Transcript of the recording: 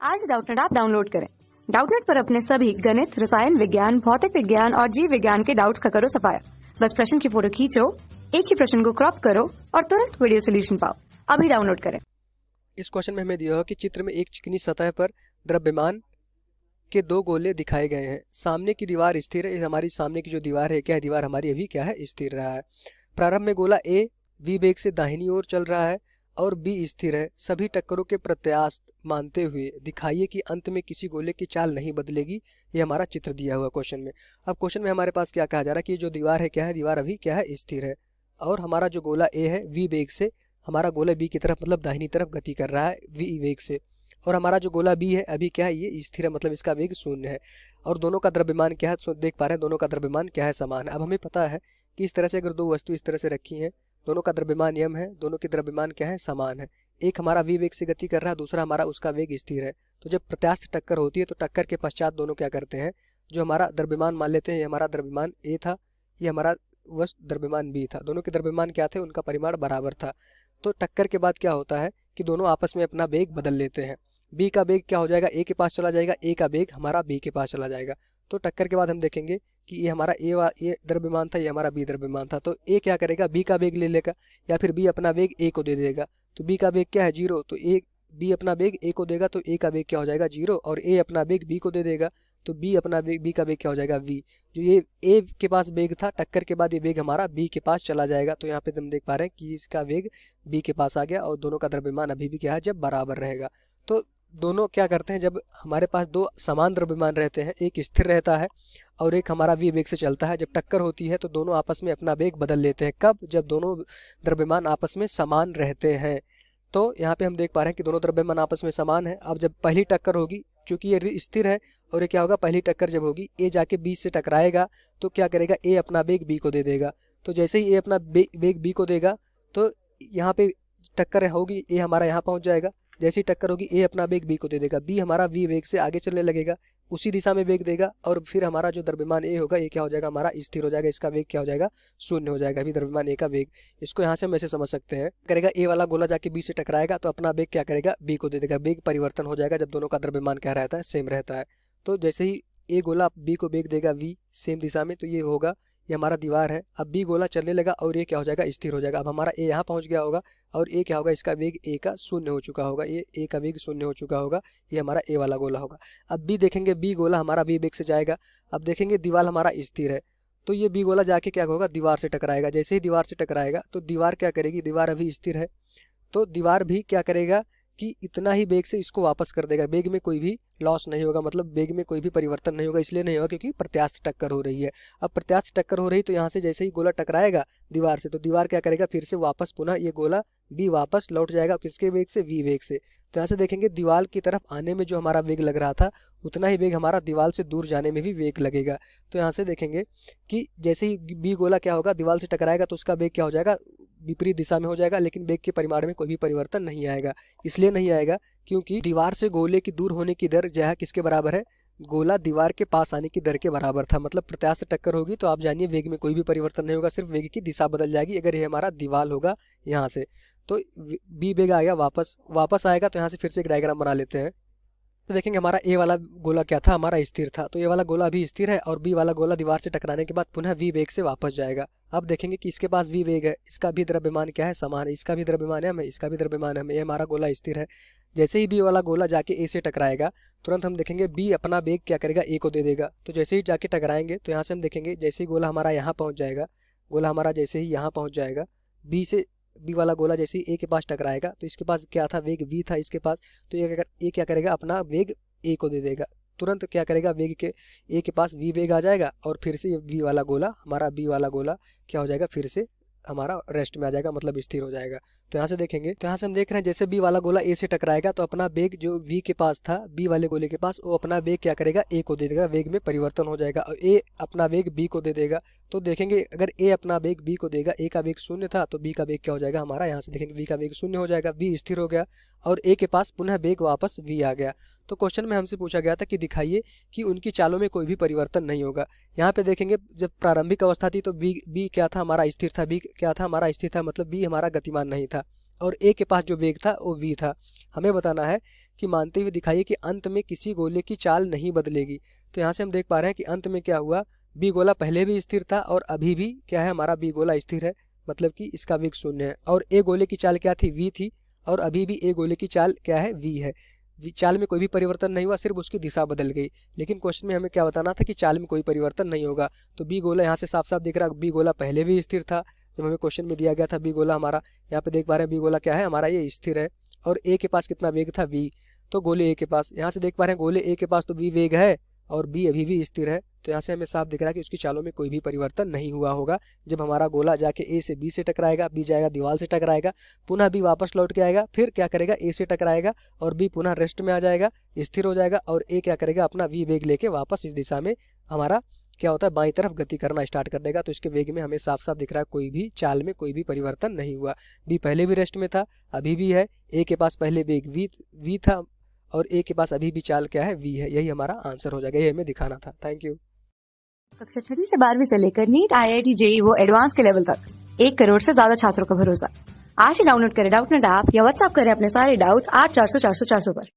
आज Doubtnut app download करें। Doubtnut पर अपने सभी गणित, रसायन विज्ञान, भौतिक विज्ञान और जीव विज्ञान के डाउट्स का करो सफाया। बस प्रश्न की फोटो खींचो, एक ही प्रश्न को क्रॉप करो और तुरंत वीडियो सोल्यूशन पाओ। अभी डाउनलोड करें। इस क्वेश्चन में हमें दिया है कि चित्र में एक चिकनी सतह पर द्रव्यमान के दो गोले दिखाए गए हैं। सामने की दीवार स्थिर है। हमारी सामने की जो दीवार है, क्या है, दीवार हमारी अभी क्या है, स्थिर रहा है। प्रारंभ में गोला ए v वेग से दाहिनी ओर चल रहा है और b स्थिर है। सभी टक्करों के प्रत्यास्थ मानते हुए दिखाइए कि अंत में किसी गोले की चाल नहीं बदलेगी। ये हमारा चित्र दिया हुआ क्वेश्चन में। अब क्वेश्चन में हमारे पास क्या कहा जा रहा है कि जो दीवार है, क्या है, दीवार अभी क्या है, स्थिर है और हमारा जो गोला ए है v वेग से, हमारा गोला b की तरफ मतलब दाहिनी तरफ गति कर रहा है v वेग से, और हमारा जो गोला b है अभी क्या है, ये स्थिर है, मतलब इसका वेग शून्य है। और दोनों का द्रव्यमान क्या है, तो देख पा रहे हैं दोनों का द्रव्यमान क्या है, समान है। अब हमें पता है कि इस तरह से अगर दो वस्तु इस तरह से रखी हैं, दोनों का द्रव्यमान यम है, दोनों के द्रव्यमान क्या है, समान है। एक हमारा v वेग से गति कर रहा है, दूसरा हमारा उसका वेग स्थिर है। तो जब प्रत्यास्थ टक्कर होती है तो टक्कर के पश्चात दोनों क्या करते हैं, जो हमारा द्रव्यमान मान लेते हैं, ये हमारा द्रव्यमान a था, ये हमारा वस्तु द्रव्यमान b था। दोनों के द्रव्यमान क्या थे, उनका परिमाण बराबर था। तो टक्कर के बाद क्या होता है कि दोनों आपस में अपना वेग बदल लेते हैं। b का वेग क्या हो जाएगा, a के पास चला जाएगा, a का वेग हमारा b के पास चला जाएगा। तो टक्कर के बाद हम देखेंगे कि ये हमारा ये द्रव्यमान था, ये हमारा b द्रव्यमान था। तो a क्या करेगा, b का वेग ले लेगा, या फिर b अपना वेग a को दे देगा। तो b का वेग क्या है, 0। तो b अपना वेग a को देगा, तो a का वेग क्या हो जाएगा, 0, और a अपना वेग b को दे देगा, तो b अपना वेग, b का वेग क्या हो जाएगा, v। जो ये a के पास वेग था, टक्कर के बाद ये वेग हमारा b के पास चला जाएगा। तो यहाँ पे हम देख पा रहे हैं कि इसका वेग b के पास आ गया और दोनों का द्रव्यमान अभी भी क्या है, जब बराबर रहेगा। तो दोनों क्या करते हैं, जब हमारे पास दो समान द्रव्यमान रहते हैं, एक स्थिर रहता है और एक हमारा v वेग से चलता है, जब टक्कर होती है तो दोनों आपस में अपना वेग बदल लेते हैं। कब, जब दोनों द्रव्यमान आपस में समान रहते हैं। तो यहाँ पे हम देख पा रहे हैं कि दोनों द्रव्यमान आपस में समान है। अब जब पहली टक्कर होगी, क्योंकि ये स्थिर है, और ये क्या होगा, पहली टक्कर जब होगी, a जाके b से टकराएगा, तो क्या करेगा, a अपना वेग b को दे देगा। तो जैसे ही a अपना वेग b को देगा, तो यहाँ पे टक्कर होगी, a हमारा यहाँ पहुँच जाएगा। जैसी टक्कर होगी, a अपना वेग b को दे देगा, b हमारा v वेग से आगे चलने लगेगा, उसी दिशा में वेग देगा, और फिर हमारा जो द्रव्यमान a होगा, ये क्या हो जाएगा, हमारा स्थिर हो जाएगा, इसका वेग क्या हो जाएगा, शून्य हो जाएगा। अभी द्रव्यमान a का वेग, इसको यहाँ से हम ऐसे समझ सकते हैं, करेगा a वाला गोला जाके b से टकराएगा, तो अपना वेग क्या करेगा, b को दे देगा। वेग परिवर्तन हो जाएगा जब दोनों का द्रव्यमान क्या रहता है, सेम रहता है। तो जैसे ही a गोला b को वेग देगा v सेम दिशा में, तो ये होगा, ये हमारा दीवार है। अब b गोला चलने लगा और ये क्या हो जाएगा, स्थिर हो जाएगा। अब हमारा a यहाँ पहुँच गया होगा और a क्या होगा, इसका वेग a का शून्य हो चुका होगा, ये a का वेग शून्य हो चुका होगा, ये हमारा a वाला गोला होगा। अब b देखेंगे, b गोला हमारा v वेग से जाएगा। अब देखेंगे दीवार हमारा स्थिर है, तो ये b गोला जाके क्या होगा, दीवार से टकराएगा। जैसे ही दीवार से टकराएगा तो दीवार क्या करेगी, दीवार अभी स्थिर है, तो दीवार भी क्या करेगा कि इतना ही वेग से इसको वापस कर देगा। वेग में कोई भी लॉस नहीं होगा, मतलब वेग में कोई भी परिवर्तन नहीं होगा। इसलिए नहीं होगा क्योंकि प्रत्यास्थ टक्कर हो रही है। अब प्रत्यास्थ टक्कर हो रही, तो यहाँ से जैसे ही गोला टकराएगा दीवार से, तो दीवार क्या करेगा, फिर से वापस पुनः ये गोला b वापस लौट जाएगा, किसके वेग से, v वेग से। तो यहाँ से देखेंगे दीवार की तरफ आने में जो हमारा वेग लग रहा था, उतना ही वेग हमारा दीवार से दूर जाने में भी वेग लगेगा। तो यहाँ से देखेंगे कि जैसे ही b गोला क्या होगा, दीवार से टकराएगा, तो उसका वेग क्या हो जाएगा, विपरीत दिशा में हो जाएगा, लेकिन वेग के परिमाण में कोई भी परिवर्तन नहीं आएगा। इसलिए नहीं आएगा क्योंकि दीवार से गोले की दूर होने की दर जो है किसके बराबर है, गोला दीवार के पास आने की दर के बराबर था। मतलब प्रत्यास्थ टक्कर होगी तो आप जानिए वेग में कोई भी परिवर्तन नहीं होगा, सिर्फ वेग की दिशा बदल जाएगी। अगर ये हमारा दीवार होगा यहाँ से, तो b वेग आ गया, वापस आएगा। तो यहाँ से फिर से एक डायग्राम बना लेते हैं। तो देखेंगे हमारा a वाला गोला क्या था, हमारा स्थिर था, तो ये वाला गोला भी स्थिर है, और b वाला गोला दीवार से टकराने के बाद पुनः v वेग से वापस जाएगा। अब देखेंगे कि इसके पास v वेग है, इसका भी द्रव्यमान क्या है, समान है, इसका भी द्रव्यमान है, इसका भी द्रव्यमान है, ये हमारा गोला स्थिर है। जैसे ही b वाला गोला जाके a से टकराएगा, तुरंत हम देखेंगे b अपना वेग क्या करेगा, a को दे देगा। तो जैसे ही जाके टकराएंगे, तो यहाँ से हम देखेंगे जैसे ही गोला हमारा यहाँ पहुँच जाएगा, गोला हमारा जैसे ही यहाँ पहुँच जाएगा, b वाला गोला जैसे ही a के पास टकराएगा, तो इसके पास क्या था, वेग v था इसके पास, तो ये क्या करेगा, अपना वेग a को दे देगा। तुरंत क्या करेगा, वेग के a के पास v वेग आ जाएगा, और फिर से ये v वाला गोला, हमारा b वाला गोला क्या हो जाएगा, फिर से हमारा रेस्ट में आ जाएगा, मतलब स्थिर हो जाएगा। तो यहाँ से देखेंगे, तो यहाँ से हम देख रहे हैं जैसे b वाला गोला a से टकराएगा, तो अपना वेग जो v के पास था, b वाले गोले के पास, वो अपना वेग क्या करेगा, a को दे देगा, वेग में परिवर्तन हो जाएगा, और a अपना वेग b को दे देगा। तो देखेंगे अगर a अपना वेग b को देगा, a का वेग शून्य था, तो b का वेग क्या हो जाएगा हमारा, यहाँ से देखेंगे v का वेग शून्य हो जाएगा, v स्थिर हो गया, और a के पास पुनः वेग वापस v आ गया। तो क्वेश्चन में हमसे पूछा गया था कि दिखाइए कि उनकी चालों में कोई भी परिवर्तन नहीं होगा। यहाँ पे देखेंगे जब प्रारंभिक अवस्था थी तो b क्या था, हमारा स्थिर था, b क्या था, हमारा स्थिर था, मतलब b हमारा गतिमान नहीं था। और ए के पास जो वेग था वो v था। हमें बताना है कि मानते हुए दिखाइए कि अंत में किसी गोले की चाल नहीं बदलेगी। तो यहाँ से हम देख पा रहे हैं कि अंत में क्या हुआ, बी गोला पहले भी स्थिर था और अभी भी क्या है, हमारा बी गोला स्थिर है, मतलब कि इसका वेग 0 है। और ए गोले की चाल क्या थी, v थी, और अभी भी ए गोले की चाल क्या है, v है। चाल में कोई भी परिवर्तन नहीं हुआ, सिर्फ उसकी दिशा बदल गई। लेकिन क्वेश्चन में हमें क्या बताना था कि चाल में कोई परिवर्तन नहीं होगा। तो बी गोला यहाँ से साफ साफ दिख रहा है, बी गोला पहले भी स्थिर था जब हमें क्वेश्चन में दिया गया था। बी गोला हमारा यहाँ पे देख पा रहे हैं, बी गोला क्या है हमारा, ये स्थिर है। और ए के पास कितना वेग था, v। तो गोले ए के पास, यहाँ से देख पा रहे हैं गोले ए के पास तो v वेग है और b अभी भी स्थिर है। तो यहाँ से हमें साफ दिख रहा है कि उसकी चालों में कोई भी परिवर्तन नहीं हुआ होगा। जब हमारा गोला जाके a से b से टकराएगा, b जाएगा दीवार से टकराएगा, पुनः b वापस लौट के आएगा, फिर क्या करेगा, a से टकराएगा और b पुनः रेस्ट में आ जाएगा, स्थिर हो जाएगा, और a क्या करेगा, अपना v वेग लेके वापस इस दिशा में हमारा क्या होता है, बाईं तरफ गति करना स्टार्ट कर देगा। तो इसके वेग में हमें साफ साफ दिख रहा है कोई भी चाल में कोई भी परिवर्तन नहीं हुआ। b पहले भी रेस्ट में था, अभी भी है, a के पास पहले वेग v था और ए के पास अभी भी चाल क्या है, v है। यही हमारा आंसर हो जाएगा, ये हमें दिखाना था। Thank you. कक्षा 6 से 12वीं से लेकर नीट, IIT, JEE वो एडवांस के लेवल तक 1 करोड़ से ज्यादा छात्रों का भरोसा। आज ही डाउनलोड करें डाउटनेट ऐप या व्हाट्सएप करें अपने सारे डाउट्स 8400 400 400 पर।